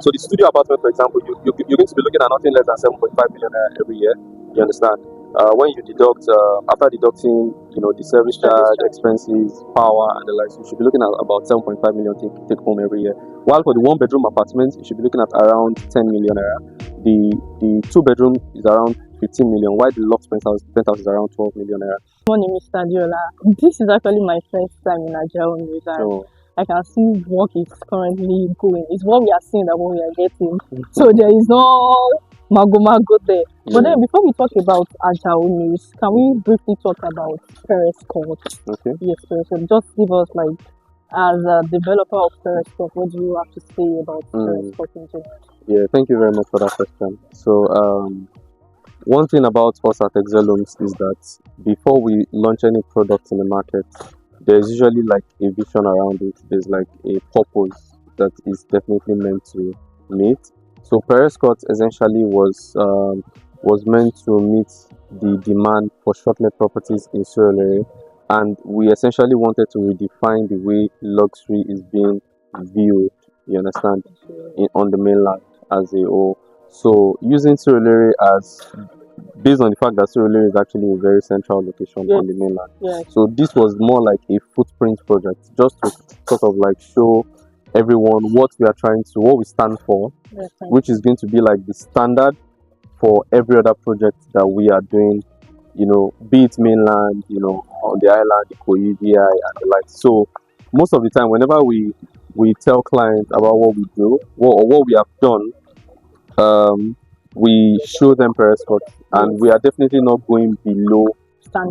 So the studio apartment, for example, you're going to be looking at nothing less than 7.5 million every year. You understand? When you deduct, after deducting, the service charge, expenses, power, and the likes, you should be looking at about 7.5 million take home every year. While for the one bedroom apartment, you should be looking at around 10 million naira. The two bedroom is around 15 million, while the loft penthouse is around 12 million naira. Good morning, Mr. Diola. This is actually my first time in Ajoa, Mews, and So, I can see work is currently going. It's what we are seeing that what we are getting. So there is no mago there. But then before we talk about Ajoa Mews, can we briefly talk about Perez Court? okay. Yes, Perez Court. Just give us like, as a developer of Perez Court, what do you have to say about Perez Court in general? Yeah, thank you very much for that question. So, one thing about us at Excelums is that before we launch any product in the market, there's usually like a vision around it. There's like a purpose that is definitely meant to meet. So Perez Court essentially was meant to meet the demand for shortlet properties in Surulere, and we essentially wanted to redefine the way luxury is being viewed. You understand, on the mainland as a whole. So using Surulere as based on the fact that Surulere is actually a very central location on the mainland. Yes. So this was more like a footprint project, just to sort of like show everyone what we stand for, Yes, which is going to be like the standard for every other project that we are doing, be it mainland, on the island, Ikoyi, VI, and the like. So most of the time, whenever we tell clients about what we do, what we have done, we show them Perez Court, and we are definitely not going below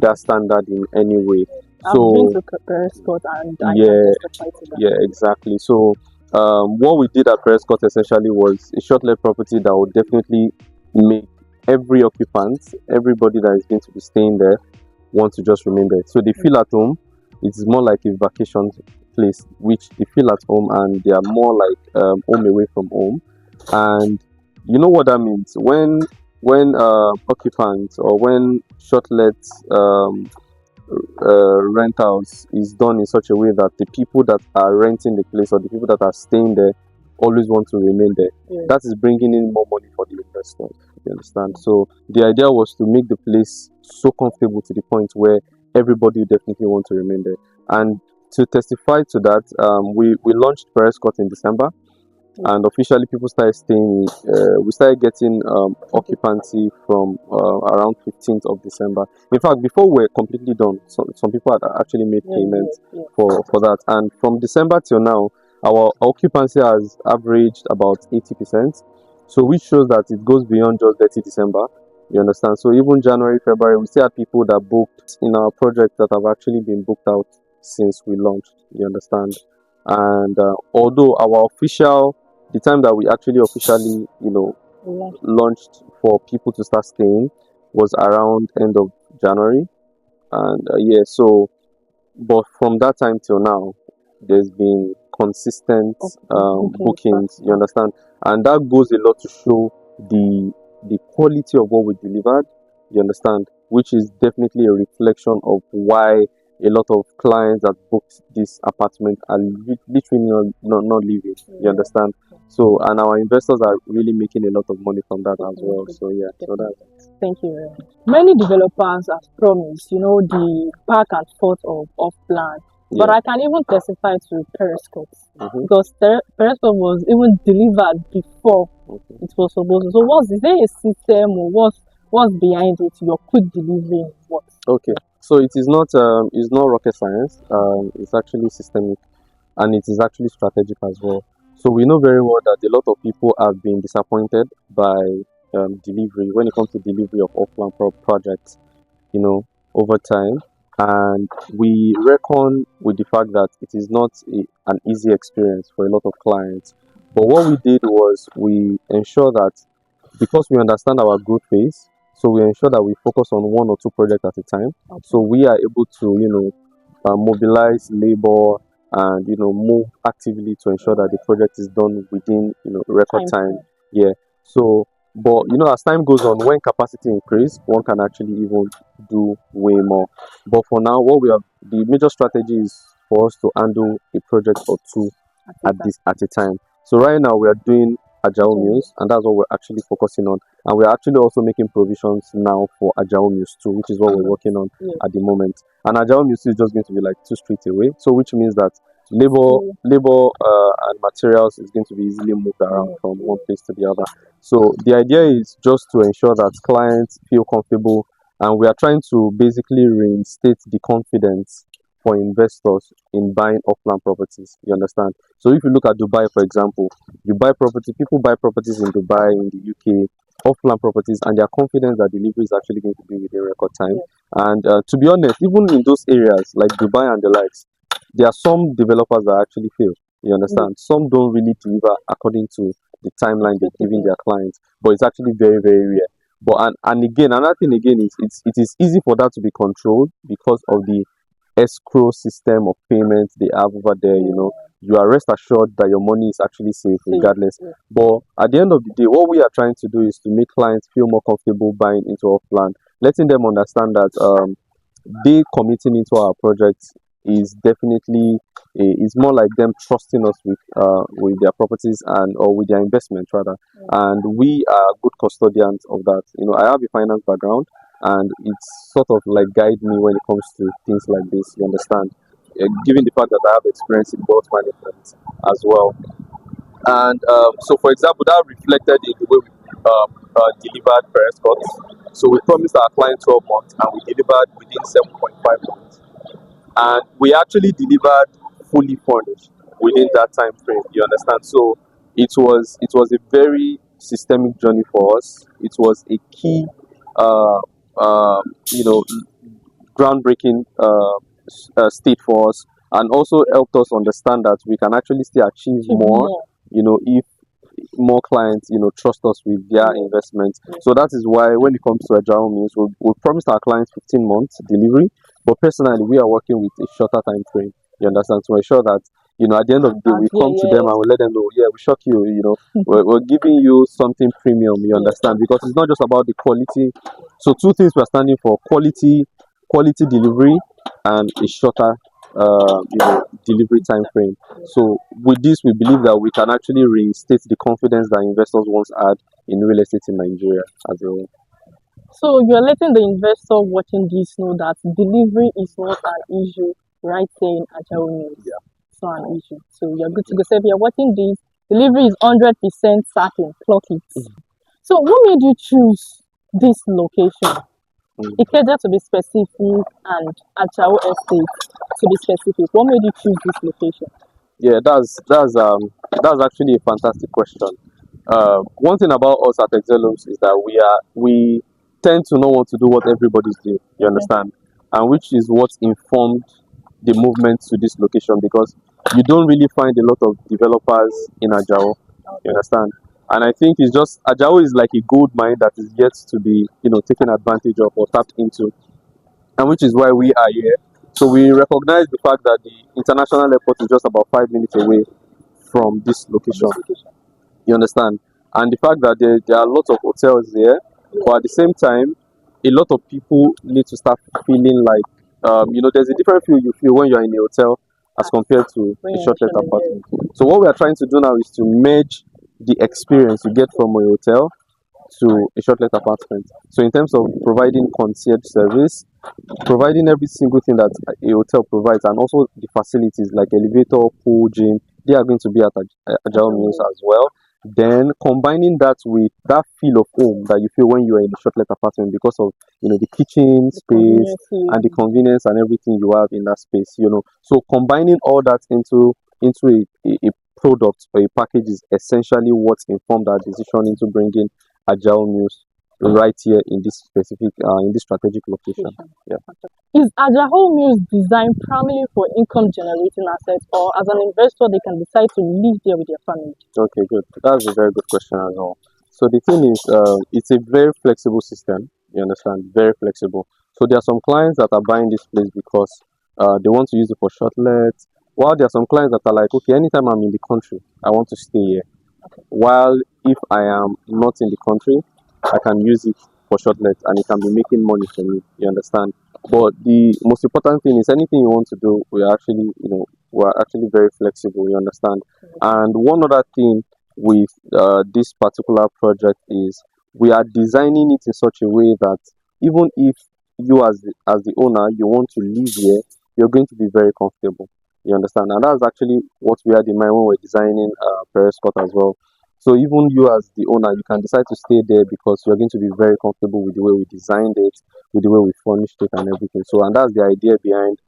that standard in any way. I've been to Perez Court and I can testify to that. Yeah, exactly. So what we did at Perez Court essentially was a shortlet property that would definitely make every occupant, everybody that is going to be staying there, want to just remain there. So they feel at home. It's more like a vacation place, which they feel at home, and they are more like home away from home. And you know what that means when occupants or when shortlet rentals is done in such a way that the people that are renting the place or the people that are staying there always want to remain there. That is bringing in more money for the investors. You understand? So the idea was to make the place so comfortable to the point where everybody will definitely want to remain there. And to testify to that, we launched Perez Court in December. And officially people started staying. We started getting occupancy from around 15th of December. In fact, before we were completely done, some people had actually made payments for that. And from December till now, our occupancy has averaged about 80%. So which shows that it goes beyond just 30 December. You understand? So even January, February, we still have people that booked in our project that have actually been booked out since we launched. You understand? And although the time that we actually officially, launched for people to start staying was around end of January. And but from that time till now, there's been consistent bookings, you understand? And that goes a lot to show the quality of what we delivered, you understand? Which is definitely a reflection of why a lot of clients that booked this apartment are literally not leaving. You understand? So, and our investors are really making a lot of money from that as well. So, yeah. So that. Thank you very much. Many developers have promised, the back and forth of off-plan. But I can even testify to Perez Court because Perez Court was even delivered before it was supposed to. So, is there a system or what's behind it? Your quick delivery, what? Okay. So it is not rocket science. It's actually systemic, and it is actually strategic as well. So we know very well that a lot of people have been disappointed by delivery when it comes to delivery of off-plan projects, over time. And we reckon with the fact that it is not an easy experience for a lot of clients. But what we did was we ensure that because we understand our growth phase, so we ensure that we focus on one or two projects at a time. So we are able to, mobilize labor and, move actively to ensure that the project is done within, record time. Yeah. So, but, as time goes on, when capacity increases, one can actually even do way more. But for now, the major strategy is for us to handle a project or two at a time. So right now we are doing Ajoa Mews, and that's what we're actually focusing on. And we're actually also making provisions now for Ajoa Mews too, which is what we're working on at the moment. And Ajoa Mews is just going to be like 2 streets away, so which means that labor and materials is going to be easily moved around from one place to the other. So the idea is just to ensure that clients feel comfortable, and we are trying to basically reinstate the confidence for investors in buying off-plan properties. You understand? So if you look at Dubai, for example, people buy properties in Dubai, in the UK, off-plan properties, and they are confident that delivery is actually going to be within record time. And to be honest, even in those areas like Dubai and the likes, there are some developers that actually fail. You understand? Some don't really deliver according to the timeline they're giving their clients, but it's actually very, very rare. But and again, another thing again is it is easy for that to be controlled because of the escrow system of payments they have over there. You are rest assured that your money is actually safe regardless. But at the end of the day, what we are trying to do is to make clients feel more comfortable buying into off plan, letting them understand that they committing into our projects is definitely it's more like them trusting us with their properties and or with their investment rather, and we are good custodians of that. I have a finance background, and it's sort of like guide me when it comes to things like this. You understand? Given the fact that I have experience in wealth management as well, and so for example, that reflected in the way we delivered Periscope. So we promised our client 12 months, and we delivered within 7.5 months, and we actually delivered fully furnished within that time frame. You understand? So it was a very systemic journey for us. It was a key uh, uh, you know groundbreaking state for us, and also helped us understand that we can actually still achieve more, if more clients, trust us with their investments. So that is why when it comes to Agile Meals, we promised our clients 15 months delivery, but personally, we are working with a shorter time frame. You understand? To ensure that, at the end of the day, we come to them and we let them know, we shock you, we're giving you something premium, you understand? Because it's not just about the quality. So two things we're standing for: quality delivery and a shorter delivery time frame. So with this, we believe that we can actually reinstate the confidence that investors once had in real estate in Nigeria as a whole. So you're letting the investor watching this know that delivery is not an issue right there in Ajoa Mews. It's not an issue. So you're good to go. So if you're watching this, delivery is 100% certain. Clock it. So what made you choose this location? Ikeja to be specific and Ajoa Estate to be specific. What made you choose this location? Yeah, that's actually a fantastic question. One thing about us at Excelums is that we tend to not want to do what everybody's doing. You understand? And which is what informed the movement to this location, because you don't really find a lot of developers in Ajoa. You understand? And I think it's just Ajoa is like a gold mine that is yet to be taken advantage of or tapped into, and which is why we are here. So we recognize the fact that the international airport is just about 5 minutes away from this location. You understand? And the fact that there are lots of hotels there, but at the same time, a lot of people need to start feeling like, there's a different feel you feel when you're in a hotel as compared to a shortlet apartment. So what we are trying to do now is to merge the experience you get from a hotel to a shortlet apartment. So in terms of providing concierge service, providing every single thing that a hotel provides, and also the facilities like elevator, pool, gym, they are going to be at Ajoa Mews as well. Then combining that with that feel of home that you feel when you are in a shortlet apartment, because of the kitchen space and the convenience and everything you have in that space. So combining all that into a product or a package is essentially what informed our decision into bringing Ajoa Mews right here in this specific in this strategic location. Yeah. Is Ajoa Mews designed primarily for income generating assets, or as an investor they can decide to live there with their family? Okay, good. That's a very good question as well. So the thing is, it's a very flexible system. You understand? Very flexible. So there are some clients that are buying this place because they want to use it for shortlet. While there are some clients that are like, okay, anytime I'm in the country, I want to stay here. While if I am not in the country, I can use it for shortlet and it can be making money for me. You understand? But the most important thing is anything you want to do, we're actually very flexible. You understand? And one other thing with this particular project is we are designing it in such a way that even if you as the owner you want to live here, you're going to be very comfortable. You understand? And that's actually what we had in mind when we're designing Periscope as well. So even you as the owner, you can decide to stay there because you're going to be very comfortable with the way we designed it, with the way we furnished it and everything. So and that's the idea behind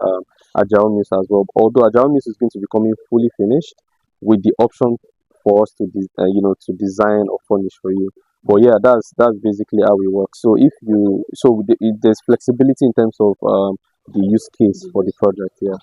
Ajoa Mews as well. Although Ajoa Mews is going to be coming fully finished with the option for us to to design or furnish for you. But yeah, that's basically how we work. So if you there's flexibility in terms of the use case for the project. Yeah.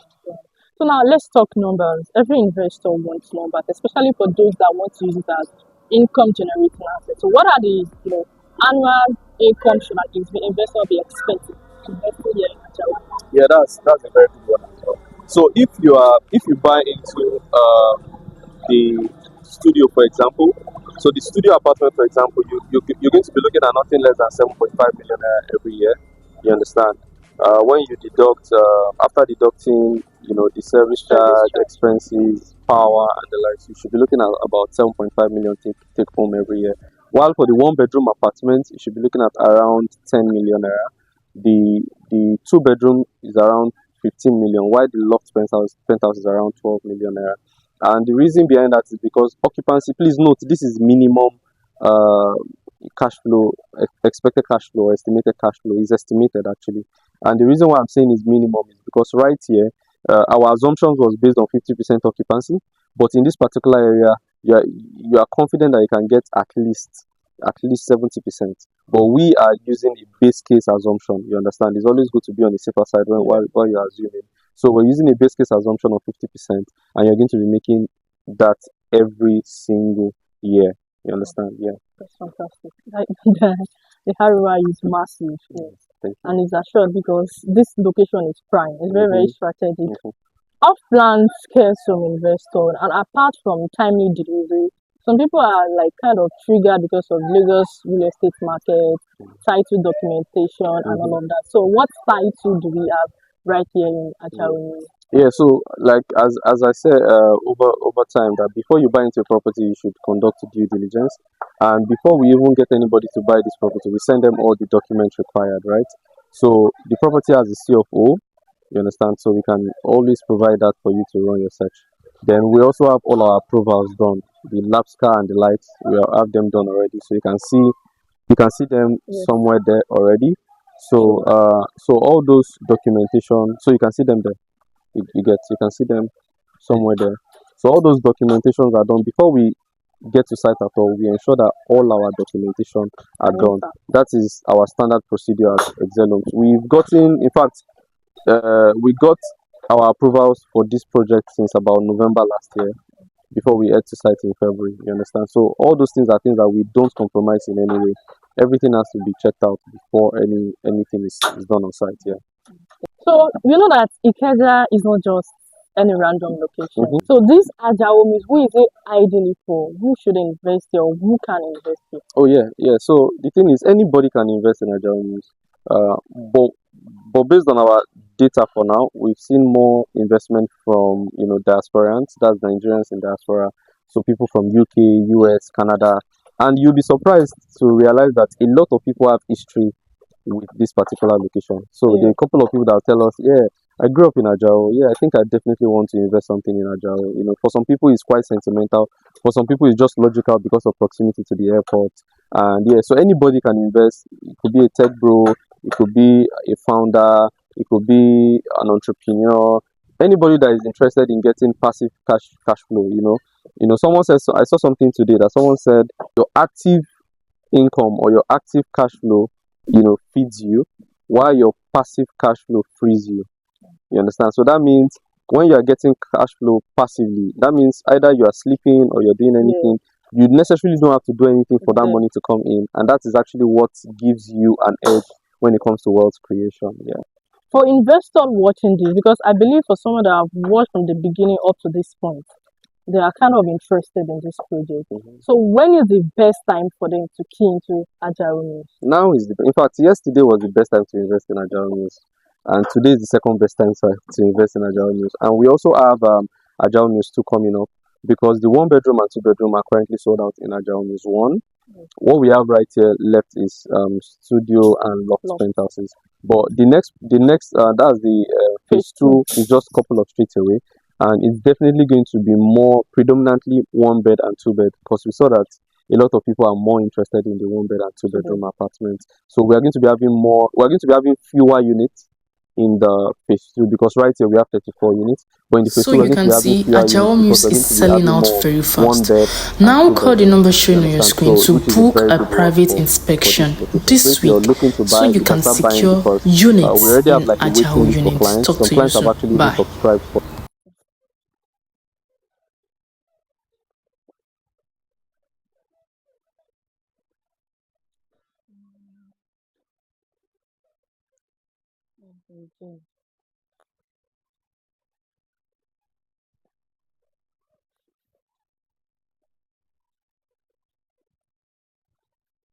So now let's talk numbers. Every investor wants numbers, especially for those that want to use it as income generating assets. So what are the annual income should an investor be expecting investing here in Ajoa? Yeah, that's a very good one as well. So if you buy into the studio, for example, so the studio apartment, for example, you're going to be looking at nothing less than 7.5 million every year. You understand? When you deduct after deducting, the service charge, expenses, power, and the likes, you should be looking at about 7.5 million take home every year. While for the one bedroom apartment, you should be looking at around 10 million naira. The two bedroom is around 15 million, while the loft penthouse is around 12 million naira. And the reason behind that is because occupancy, please note, this is minimum uh, cash flow, expected cash flow, estimated cash flow is estimated actually. And the reason why I'm saying is minimum is because right here, our assumptions was based on 50% occupancy, but in this particular area, you are confident that you can get at least 70%. But we are using a base case assumption. You understand? It's always good to be on the safer side while you're assuming. So we're using a base case assumption of 50%, and you're going to be making that every single year. You understand? Yeah. That's fantastic. Like, the ROI is massive, yes. Thank you. And it's assured because this location is prime. It's very, very strategic. Mhm. Off-plan scares some investors, and apart from timely delivery, some people are like kind of triggered because of Lagos real estate market, title documentation, and all of that. So, what title do we have right here in Ajoa? Yeah, so like as I said over time that before you buy into a property, you should conduct due diligence, and before we even get anybody to buy this property, we send them all the documents required, right? So the property has a C of O, you understand? So we can always provide that for you to run your search. Then we also have all our approvals done, the LAPSCA and the likes. We have them done already, so you can see them Yes. somewhere there already. So all those documentation, so you can see them there. You can see them somewhere there. So all those documentations are done before we get to site at all. We ensure that all our documentation are done. That is our standard procedure at Excelum. We've gotten, in fact, we got our approvals for this project since about November last year before we head to site in February. You understand? So all those things are things that we don't compromise in any way. Everything has to be checked out before anything is done on site. Yeah. So you know that Ikeja is not just any random location. Mhm. So this Ajoa means who is it ideally for? Who should invest here or who can invest here? Oh yeah. So the thing is, anybody can invest in Agile News. But based on our data for now, we've seen more investment from diasporans, that's Nigerians in diaspora, so people from UK, US, Canada, and you'll be surprised to realize that a lot of people have history with this particular location. So there are a couple of people that tell us, yeah, I grew up in Ajao. Yeah, I think I definitely want to invest something in Ajao. For some people it's quite sentimental. For some people it's just logical because of proximity to the airport. And yeah, so anybody can invest. It could be a tech bro, it could be a founder, it could be an entrepreneur. Anybody that is interested in getting passive cash flow. Someone says I saw something today that someone said your active income or your active cash flow feeds you while your passive cash flow frees you. You understand? So that means when you are getting cash flow passively, that means either you are sleeping or you're doing anything. You necessarily don't have to do anything for that money to come in, and that is actually what gives you an edge when it comes to wealth creation. Yeah. For investors watching this, because I believe for someone that have watched from the beginning up to this point, they are kind of interested in this project. So when is the best time for them to key into Agile News? Now in fact, yesterday was the best time to invest in Agile News, and today is the second best time to invest in Agile News. And we also have Agile News 2 coming up. because the one bedroom and two bedroom are currently sold out in Ajoa is one. What we have right here left is studio and loft penthouses. But the next that's the phase two is just a couple of streets away, and it's definitely going to be more predominantly one bed and two bed because we saw that a lot of people are more interested in the one bed and two bedroom apartments. So we are going to be having more. We are going to be having fewer units in the phase two because right here we have 34 units, but in the phase So two we're you going to can be having see fewer units Ajoa because Mews we're is going to be selling having out more very one fast. bed and Now two call the bedroom. number You showing on your understand? screen So to which is a book very a good one private for this inspection location. So this if you're week looking to so buy, you you can can start buying secure because we units already have in like a waiting Ajoa list for units. clients. Talk Some to you clients have soon. actually even Bye. subscribed for Okay.